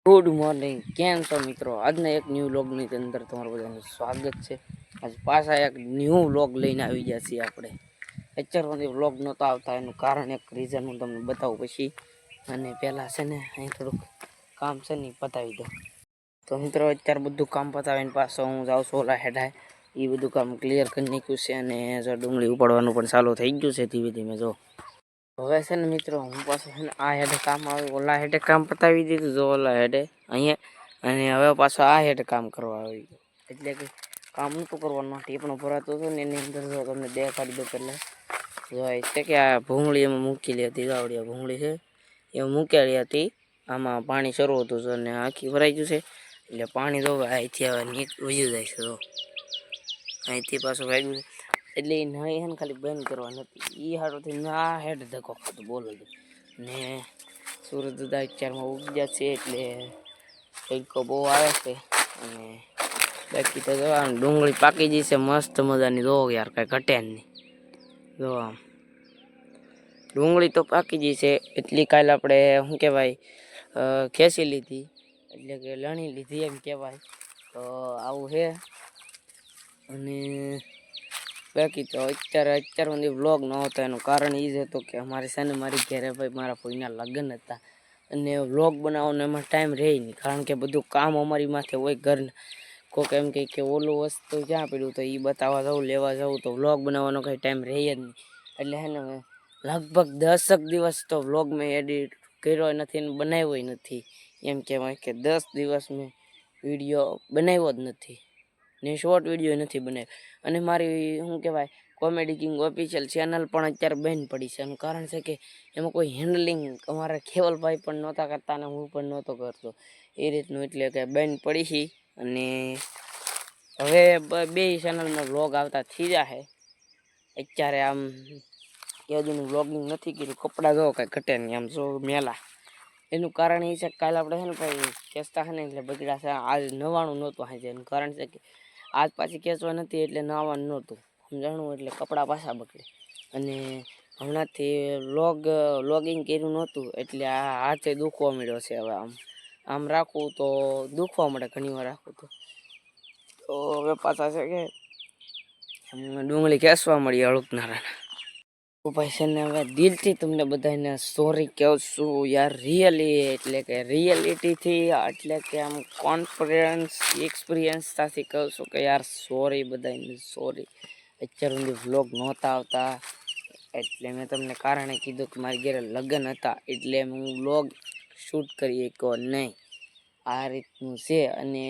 Good morning, કેમ છો મિત્રો? આજના એક ન્યૂ વ્લોગની અંદર તમારું બધાનું સ્વાગત છે. આજ પાછા એક ન્યૂ વ્લોગ લઈને આવી ગયા છીએ આપણે. અત્યારમાંથી વ્લોગ નહોતો આવતા, એનું કારણ એક રીઝન હું તમને બતાવું પછી. અને પહેલાં છે ને અહીં થોડુંક કામ છે ને પતાવી દો. તો મિત્રો અત્યારે બધું કામ પતાવીને પાછો હું જાઉં છું ઓલા હેઠાય. એ બધું કામ ક્લિયર કરી નાખ્યું છે અને જો ડુંગળી ઉપાડવાનું પણ ચાલુ થઈ ગયું છે ધીમે ધીમે. જો હવે છે ને મિત્રો હું પાછું છે ને આ હેડે કામ આવ્યું, ઓલા હેડે કામ પતાવી દીધું જો ઓલા હેડે અહીંયા, અને હવે પાછું આ હેડે કામ કરવા આવી ગયું. એટલે કે કામ નહોતું કરવાનું, ટીપણો ભરાતો હતો ને એની અંદર જો તમને દેખાડી દો પહેલાં. જો છે કે આ ભૂંગળી એમાં મૂકેલી હતી, ગાવડિયા ભૂંગળી છે એમાં મૂકેલી હતી. આમાં પાણી શરૂ હતું જો ને આખી ભરાઈ ગયું છે. એટલે પાણી તો અહીંથી હવે વયું જાય છે. જો અહીંથી પાછું વાગ્યું છે એટલે એ નળી છે ને ખાલી બંધ કરવા નથી. એ હાડોથી ના હેડ ધક્કો ખાતો બોલો ને સુરત દાદા અત્યારમાં ઉગ્યા છે એટલે તડકો બહુ આવે છે. અને બાકી તો જો આમ ડુંગળી પાકી જઈ છે મસ્ત મજાની. જો યાર કાંઈ ઘટે નહીં. જો આમ ડુંગળી તો પાકી જઈ છે એટલી કાલે આપણે શું કહેવાય ખેંચી લીધી, એટલે કે લણી લીધી એમ કહેવાય. તો આવું છે. અને બાકી તો અત્યાર સુધી વ્લોગ ન હતો એનું કારણ એ જ હતું કે અમારે છે ને મારી ઘરે ભાઈ મારા કોઈના લગ્ન હતા અને વ્લોગ બનાવવાનો એમાં ટાઈમ રહે નહીં, કારણ કે બધું કામ અમારી માથે હોય ઘરના. કોઈક એમ કહે કે ઓલું વસ્તુ ક્યાં પડ્યું તો એ બતાવવા જવું, લેવા જવું, તો વ્લોગ બનાવવાનો કંઈ ટાઈમ રહે જ નહીં. એટલે છે ને લગભગ 10 દિવસ તો વ્લોગ મેં એડિટ કર્યો નથી અને બનાવ્યો નથી. એમ કહેવાય કે 10 દિવસ મેં વિડીયો બનાવ્યો જ નથી ને શોર્ટ વિડીયો નથી બનાવ્યો. અને મારી શું કહેવાય કોમેડી કિંગ ઓફિશિયલ ચેનલ પણ અત્યારે બેન પડી છે. એનું કારણ છે કે એમાં કોઈ હેન્ડલિંગ અમારા કેવલભાઈ પણ નહોતા કરતા અને હું પણ નહોતો કરતો એ રીતનું, એટલે કે બેન પડી છે. અને હવે બે ચેનલનો વ્લોગ આવતા થઈ જશે. અત્યારે આમ યાદનું વ્લોગિંગ નથી કર્યું. કપડાં જો કાંઈ ઘટે નહીં આમ જો મેલા. એનું કારણ એ છે કે કાલે આપણે છે ને ભાઈ ખેંચતા છે ને એટલે બગડ્યા છે. આજ નવાણું નહોતું હાજે. એનું કારણ છે કે આજ પાછી ખેંચવા નથી એટલે નાવાનું નહોતું સમજાણું, એટલે કપડાં પાછા બગડે. અને હમણાંથી વ્લોગિંગ કર્યું નહોતું એટલે આ હાથે દુખવા મળ્યો છે. હવે આમ રાખવું તો દુખવા મળે ઘણી વાર રાખવું તો હવે પાછા છે કે ડુંગળી ખેંચવા મળી અળુકનારાના. ભાઈ છે ને હવે દિલથી તમને બધાને સોરી કહું છું યાર, રિયલી એટલે કે રિયલિટીથી, એટલે કે આમ કોન્ફિડન્સ એક્સપિરિયન્સથી કહું છું કે યાર સોરી બધાને સોરી. અત્યાર સુધી વ્લોગ નહોતા આવતા એટલે મેં તમને કારણે કીધું કે મારી ઘરે લગ્ન હતા એટલે હું વ્લોગ શૂટ કરી શકો નહીં, આ રીતનું છે. અને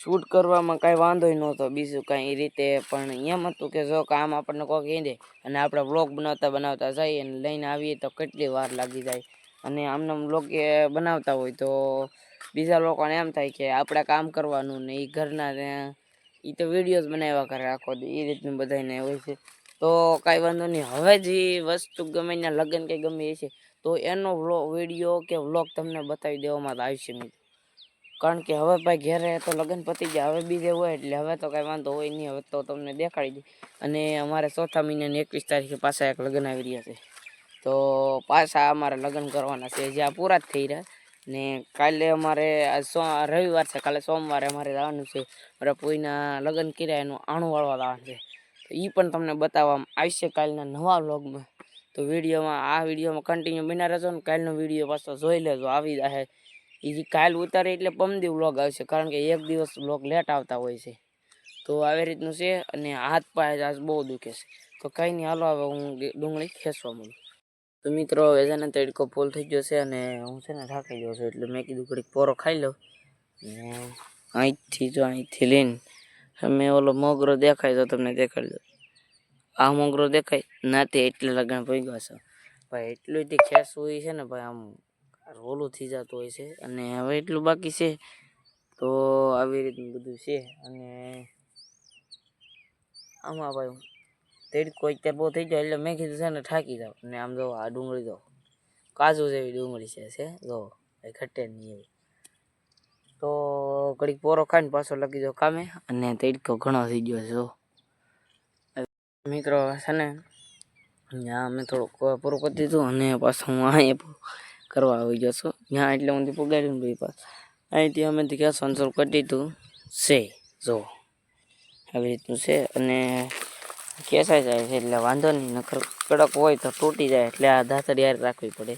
શૂટ કરવામાં કાંઈ વાંધો નહોતો બીજું કાંઈ રીતે, પણ એમ હતું કે જો કામ આપણને કોઈ કહી દે અને આપણે વ્લોગ બનાવતા બનાવતા જઈએ અને લઈને આવીએ તો કેટલી વાર લાગી જાય. અને આમને વ્લોગ બનાવતા હોય તો બીજા લોકોને એમ થાય કે આપણે કામ કરવાનું ને એ ઘરના એ તો વિડીયોઝ બનાવ્યા કરે આખો એ રીતનું બધાને હોય છે. તો કાંઈ વાંધો નહીં. હવે જે વસ્તુ ગમે એના લગ્ન કંઈ ગમે એ છે તો એનો વિડીયો કે વ્લોગ તમને બતાવી દેવામાં તો આવશે મિત્રો. કારણ કે હવે ભાઈ ઘેરે તો લગ્ન પતી ગયા, હવે બીજે હોય એટલે હવે તો કાંઈ વાંધો હોય નહીં. હવે તો તમને દેખાડી દે. અને અમારે ચોથા મહિનાની 21 તારીખે પાછા એક લગ્ન આવી રહ્યા છે. તો પાછા અમારે લગ્ન કરવાના છે જ્યાં પૂરા જ થઈ રહ્યા. ને કાલે અમારે રવિવાર છે, કાલે સોમવારે અમારે જવાનું છે મારા કોઈના લગ્ન કર્યા એનું આણું વાળવા જવાનું છે. તો એ પણ તમને બતાવવામાં આવશે કાલના નવા વ્લોગમાં. તો આ વિડીયોમાં કન્ટિન્યુ બના રહેજો ને કાલનો વિડીયો પાછો જોઈ લેજો, આવી જશે. એ કાલ ઉતારે એટલે પમદી વ્લોગ આવશે, કારણ કે એક દિવસ વ્લોગ લેટ આવતા હોય છે. તો આવી રીતનું છે. અને હાથ પાય આજ બહુ દુખે છે. તો કંઈ નહીં, હાલો હવે હું ડુંગળી ખેંચવા મળું. તો મિત્રો હવે છે ને તડકો ફૂલ થઈ ગયો છે અને હું છે ને થાકી ગયો છું એટલે મેં કીધું ઘડીક પોરો ખાઈ લઉં. ને અહીંથી લઈને અમે ઓલો મોગરો દેખાય તો તમને દેખાડી દો. આ મોગરો દેખાય નાથી એટલે લગન પડી ગયો છે ભાઈ. એટલું તે ખેંચવું હોય છે ને ભાઈ, આમ રોલું થઈ જતું હોય છે. અને હવે એટલું બાકી છે તો આવી રીતનું બધું છે. અને આમાં ભાઈ તડકો અત્યારે બહુ થઈ જાય એટલે મેં કીધું છે ને થાકી જાવ. અને આમ જો આ ડુંગળી જો કાજુ જેવી ડુંગળી છે જો એ ખટ્ટે નહીં એવી. તો ઘડીક પોરો ખાઈને પાછો લગી જાવ કામે. અને તડકો ઘણો થઈ ગયો છે જો મિત્રો છે ને અહીંયા મેં થોડુંક પૂરું કરી દીધું અને પાછું હું અહીંયા કરવા આવી જશો ત્યાં એટલે હું પુગાડ્યું ભાઈ પાસ અહીંથી અમે ખેંચવાનું શરૂ કરી દીધું છે જો આવી રીતનું છે અને ખેંચાઈ જાય છે એટલે વાંધો નહીં નકર કડક હોય તો તૂટી જાય એટલે આ ધાતડી યાર રાખવી પડે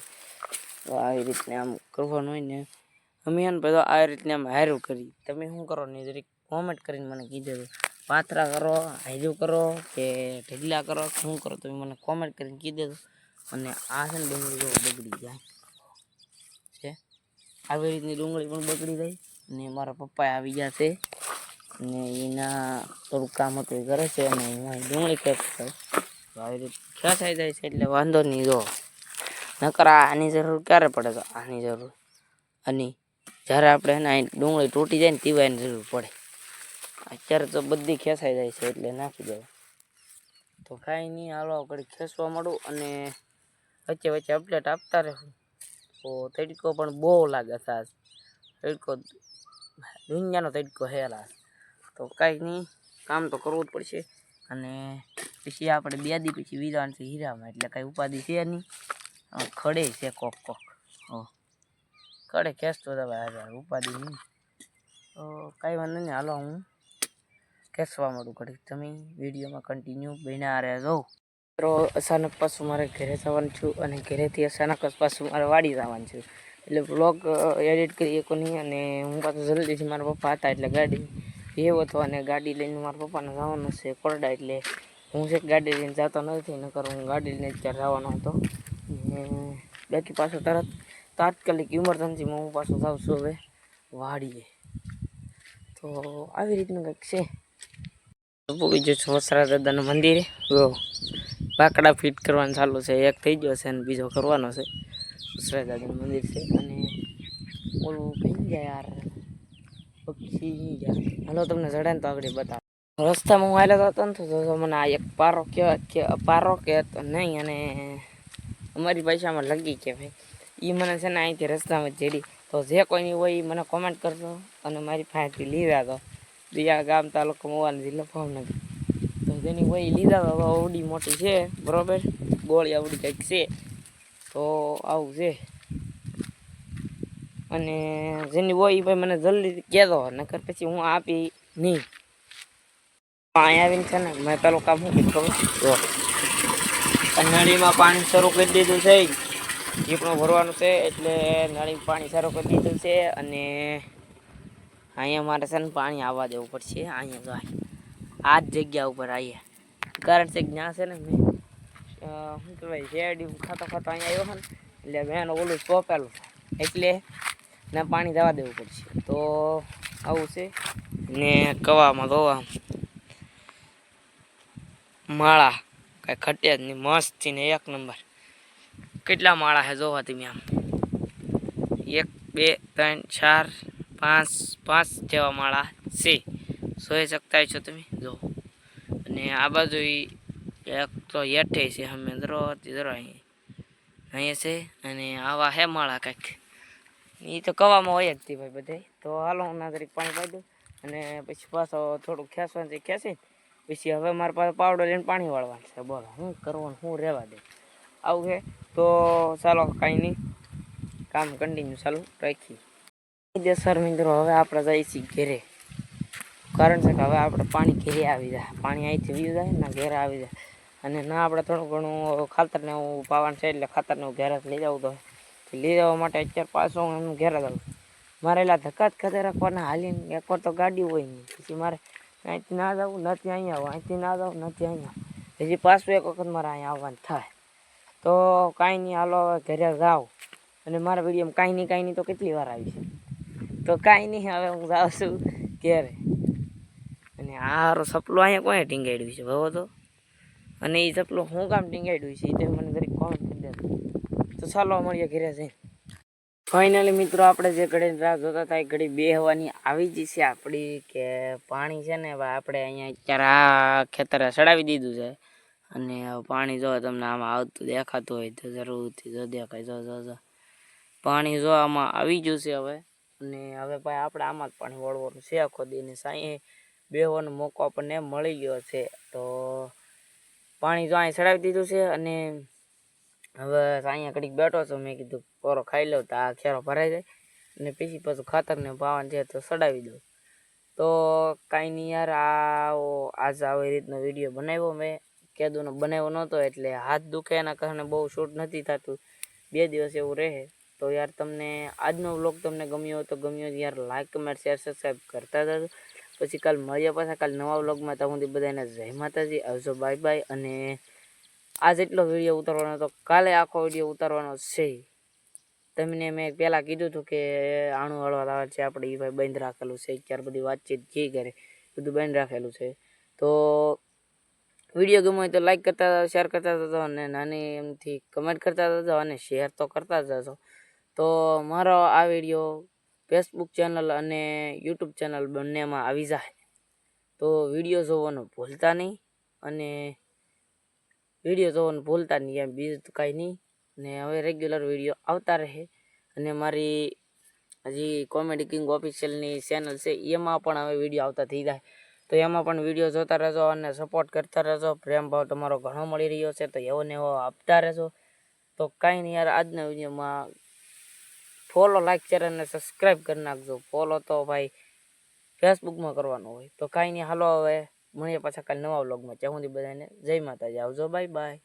તો આવી રીતને આમ કરવાનું હોય ને અમે એને બધા આવી રીતને આમ હાર્યું કરી તમે શું કરો ને જરીક કોમેન્ટ કરીને મને કીધું પાથરા કરો હાર્યું કરો કે ઢગલા કરો શું કરો તમે મને કોમેન્ટ કરીને કીધું અને આ છે ને ડુંગળી જો બગડી જાય છે આવી રીતની ડુંગળી પણ બગડી જાય અને મારા પપ્પા આવી ગયા છે અને એના થોડુંક કામ હતું એ કરે છે અને હું ડુંગળી ખેંચતો આવી રીતે ખેંચાઈ જાય છે એટલે વાંધો નહીં જો નકર આની જરૂર ક્યારે પડે તો આની જરૂર અને જ્યારે આપણે એના ડુંગળી તૂટી જાય ને તેવા એની જરૂર પડે અત્યારે તો બધી ખેંચાઈ જાય છે એટલે નાખી દેવું તો કાંઈ નહીં હાલો ઘડી ખેંચવા મળું અને વચ્ચે વચ્ચે અપડેટ આપતા રહેવું તો તડકો પણ બહુ લાગે છે આજ તડકો દુનિયાનો તડકો હેલા તો કાંઈ નહીં કામ તો કરવું જ પડશે અને પછી આપણે 2 દી પછી વિરાણ છે હીરામાં એટલે કાંઈ ઉપાધિ છે નહીં ખડે છે કોક ખડે ખેંચતો ભાઈ ઉપાધિ નહીં તો કાંઈ વાંધો નહીં હાલો હું ખેંચવા મળું ઘડીક તમે વિડીયોમાં કન્ટિન્યુ બન્યા રહેજો મિત્રો અચાનક પાછું મારે ઘરે જવાનું છું અને ઘરેથી અચાનક જ પાછું મારે વાડી જવાનું છે એટલે બ્લોગ એડિટ કરી શકો નહીં અને હું પાછું જલ્દીથી મારા પપ્પા હતા એટલે ગાડી એવો હતો અને ગાડી લઈને મારા પપ્પાને જવાનું છે કોરડા એટલે હું છે ગાડી લઈને જતો નથી નકર હું ગાડી લઈને અત્યારે જવાનો હતો બાકી પાછું તરત તાત્કાલિક ઇમરજન્સીમાં હું પાછું જાઉં છું હવે વાડીએ તો આવી રીતનું કંઈક છે બીજું છું વસરા દાદાનું મંદિરે બાકડા ફિટ કરવાનું ચાલુ છે એક થઈ ગયો છે અને બીજો કરવાનો છે વસરા દાદાનું મંદિર છે અને ઓલું કઈ જાય યાર પક્ષી ગયા હાલો તમને જડે ને તો આગળ બતાવો રસ્તામાં હું આવેલો હતો ને તો મને આ એક પારો કે નહીં અને અમારી ભાષામાં લગી કે ભાઈ એ મને છે ને અહીંથી રસ્તામાં જેડી તો જે કોઈની હોય એ મને કોમેન્ટ કરજો અને મારી પાસેથી લીધા તો બીજા ગામ તાલુકો મોવાની જિલ્લો ભાવનગર તો જેની હોય લીધા તો આવડી મોટી છે બરાબર ગોળી આવડી કંઈક છે તો આવું છે અને જેની હોય એ ભાઈ મને જલ્દી કહેતો નકર પછી હું આપી નહીં અહીંયા આવીને છે ને મેં પેલું કામ શું કીધું ખબર નળીમાં પાણી શરૂ કરી દીધું છે ટીપણું ભરવાનું છે એટલે નળીમાં પાણી શરૂ કરી દીધું છે અને અહીંયા મારે છે ને પાણી આવવા દેવું પડશે અહીંયા જાય આ જ જગ્યા ઉપર અહીંયા કારણ છે જ્યાં છે ને મેં શું કહેવાય શેરડી ખાતો અહીંયા આવ્યો છે ને એટલે મેં એનું ઓલું સોંપેલું એટલે ને પાણી જવા દેવું પડશે તો આવું છે ને કવામાં ધોવા માળા કાંઈ ખટે જ નહીં મસ્તથી ને એક નંબર કેટલા માળા છે જોવા તમે આમ 1 2 3 4 5 જેવા માળા છે જોઈ શકતા છો તમે જો અને આ બાજુ એક તો હેઠે છે અમે ધરો અહીંયા છે અને આવા હે માળા કાંઈક એ તો કવામાં હોય જ હતી ભાઈ બધે તો હાલો હું નાગરિક પાણી પાઈ દઉં અને પછી પાછો થોડુંક ખેંચવાનું છે ખેંચી પછી હવે મારા પાસે પાવડો લઈને પાણી વાળવાનું છે બોલો શું કરવાનું શું રહેવા દે આવું છે તો ચાલો કાંઈ નહીં કામ કન્ટિન્યુ ચાલુ રાખીએ સર મિત્રો હવે આપણે જઈએ છીએ ઘેરે કારણ છે કે હવે આપણે પાણી ઘેરે આવી જાય પાણી અહીંથી વી જાય ને ઘેરે આવી જાય અને ના આપણે થોડું ઘણું ખાતરને હું પાવાનું છે એટલે ખાતરને હું ઘેરે લઈ જાઉં તો લઈ જવા માટે અત્યારે પાછો હું એનું ઘેરે જાઉં મારે એલા ધક્કા જ ખાતે રાખવાના હાલીને એકવાર તો ગાડી હોય નહીં પછી મારે અહીંથી ના જવું નથી અહીંયા આવું અહીંથી ના જવું નથી અહીંયા હજી પાછું એક વખત મારે અહીંયા આવવાનું થાય તો કાંઈ નહીં હાલો હવે ઘરે જાઓ અને મારા વિડીયોમાં કાંઈ નહીં તો કેટલી વાર આવી છે તો કાંઈ નહીં હવે હું જાઉં છું ઘેરે અને આ હારો સપલું અહીંયા કોને ટીંગાડ્યું છે ભાવો તો અને એ સપલું હું કામ ટીંગાડ્યું છે એ તો મને દરેક કોમેન્ટ કરી દેજો તો ચાલો મળીએ ઘરે જઈને ફાઇનલી મિત્રો આપણે જે ઘડીની રાહ જોતા હતા એ ઘડી બેહવાની આવી જ છે આપણી કે પાણી છે ને આપણે અહીંયા અત્યારે આ ખેતરે ચડાવી દીધું છે અને પાણી જો તમને આમાં આવતું દેખાતું હોય તો જરૂરથી જો દેખાય જો પાણી જો આમાં આવી ગયું છે હવે અને હવે ભાઈ આપણે આમાં જ પાણી વળવાનું છે આખો દીને સાંઈ બેહવાનો મોકો આપણને મળી ગયો છે તો પાણી જો અહીં ચડાવી દીધું છે અને હવે અહીંયા ઘડીક બેઠો છું, મેં કીધું પોરો ખાઈ લઉં તો આ ખેરો ભરાઈ જાય અને પછી પાછું ખાતરને પાવાનું છે તો સડાવી દઉં. તો કાંઈ નહીં યાર, આજ આવી રીતનો વિડીયો બનાવ્યો મેં. કેદુનો બનાવ્યો નહોતો એટલે હાથ દુખે એના કારણે બહુ શૂટ નથી થતું, 2 દિવસ એવું રહે. તો યાર તમને આજનો વ્લોગ તમને ગમ્યો હોય તો ગમ્યો યાર, લાઈક કમેન્ટ શેર સબસ્ક્રાઈબ કરતા જજો. પછી કાલ મળીએ પાછા કાલ નવા વ્લોગમાં. ત્યાં સુધી બધાને જય માતાજી, આવજો, બાય બાય. અને આજ એટલો વિડીયો ઉતારવાનો તો કાલે આખો વિડીયો ઉતારવાનો છે. તમને મેં પહેલાં કીધું હતું કે આણું હળવા લાવે છે આપણે, એ ભાઈ બંધ રાખેલું છે. અત્યારે બધી વાતચીત જે કરે બધું બંધ રાખેલું છે. તો વિડીયો ગમ્યો હોય તો લાઈક કરતા જાઓ, શેર કરતા જજો અને નાની એમથી કમેન્ટ કરતા જજો અને શેર તો કરતા જજો. તો મારો આ વિડીયો ફેસબુક ચેનલ અને યુટ્યુબ ચેનલ બંનેમાં આવી જાય. તો વિડીયો જોવાનું ભૂલતા નહીં અને વિડીયો જોવાનું ભૂલતા નહીં, એમ બીજું તો કાંઈ નહીં. ને હવે રેગ્યુલર વિડીયો આવતા રહે. અને મારી હજી કોમેડી કિંગ ઓફિશિયલની ચેનલ છે, એમાં પણ હવે વિડીયો આવતા થઈ જાય. તો એમાં પણ વિડીયો જોતા રહેજો અને સપોર્ટ કરતા રહેજો. પ્રેમ ભાવ તમારો ઘણો મળી રહ્યો છે, તો એવો ને એવો આપતા રહેજો. તો કાંઈ નહીં યાર, આજના વિડીયોમાં ફોલો, લાઈક, શેર અને સબસ્ક્રાઈબ કરી નાખજો. ફોલો તો ભાઈ ફેસબુકમાં કરવાનું હોય. તો કાંઈ નહીં, હાલો હવે મળીએ પાછા કાલે નવા વ્લોગમાં. ત્યાં સુધી બધાને જય માતાજી, આવજો, બાય બાય.